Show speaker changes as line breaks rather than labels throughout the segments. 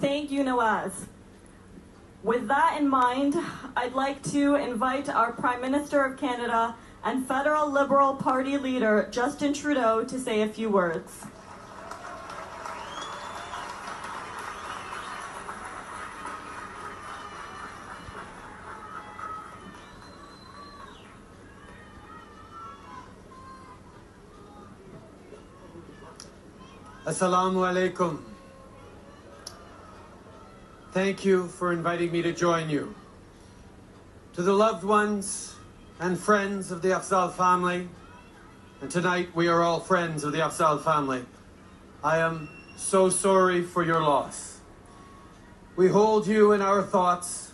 Thank you, Nawaz. With that in mind, I'd like to invite our Prime Minister of Canada and Federal Liberal Party leader, Justin Trudeau, to say a few words.
Assalamu alaikum. Thank you for inviting me to join you. To the loved ones and friends of the Afzal family, and tonight we are all friends of the Afzal family, I am so sorry for your loss. We hold you in our thoughts,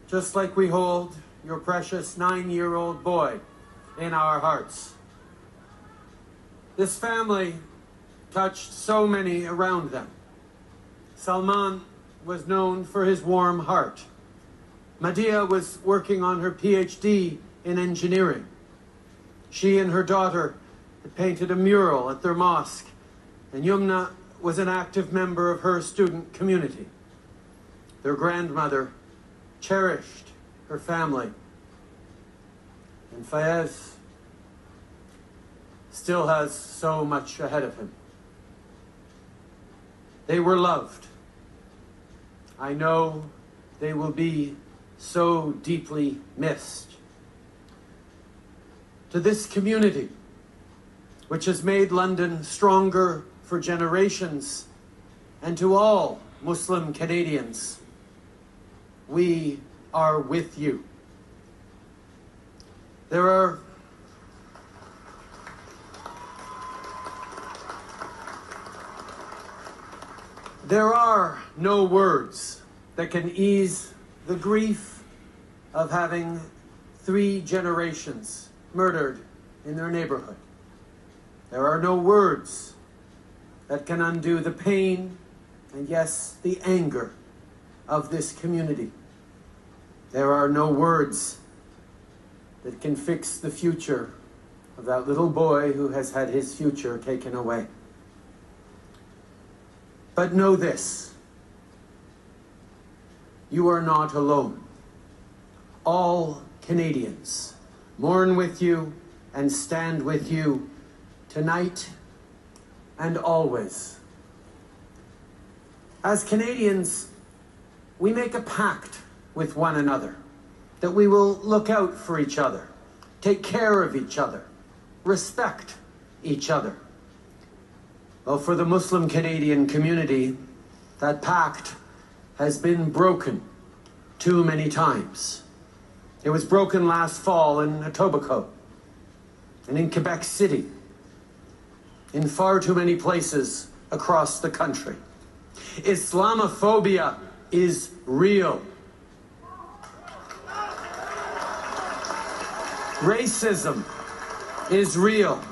just like we hold your precious 9-year-old boy in our hearts. This family touched so many around them. Salman was known for his warm heart. Madia was working on her PhD in engineering. She and her daughter had painted a mural at their mosque, and Yumna was an active member of her student community. Their grandmother cherished her family. And Fayez still has so much ahead of him. They were loved. I know they will be so deeply missed. To this community, which has made London stronger for generations, and to all Muslim Canadians, we are with you. There are no words that can ease the grief of having 3 generations murdered in their neighborhood. There are no words that can undo the pain and, yes, the anger of this community. There are no words that can fix the future of that little boy who has had his future taken away. But know this, you are not alone. All Canadians mourn with you and stand with you tonight and always. As Canadians, we make a pact with one another that we will look out for each other, take care of each other, respect each other. Well, for the Muslim Canadian community, that pact has been broken too many times. It was broken last fall in Etobicoke and in Quebec City, in far too many places across the country. Islamophobia is real. Racism is real.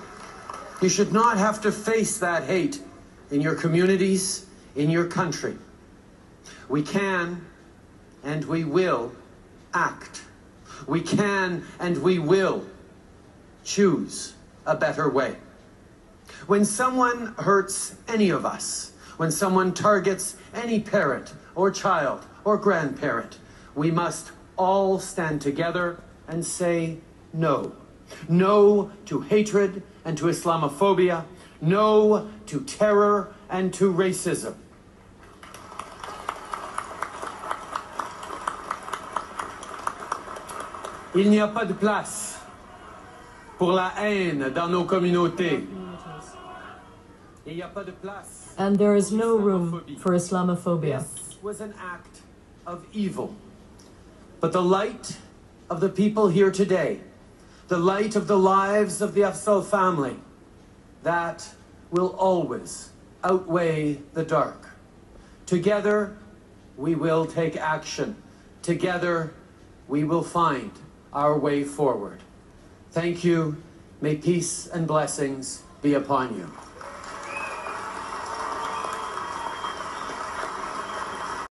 You should not have to face that hate in your communities, in your country. We can and we will act. We can and we will choose a better way. When someone hurts any of us, when someone targets any parent or child or grandparent, we must all stand together and say no. No to hatred and to Islamophobia. No to terror and to racism. Il n'y a pas de place pour la haine dans nos communautés.
And there is no room for Islamophobia.
This was an act of evil. But the light of the people here today, the light of the lives of the Afzal family, that will always outweigh the dark. Together, we will take action. Together, we will find our way forward. Thank you. May peace and blessings be upon you.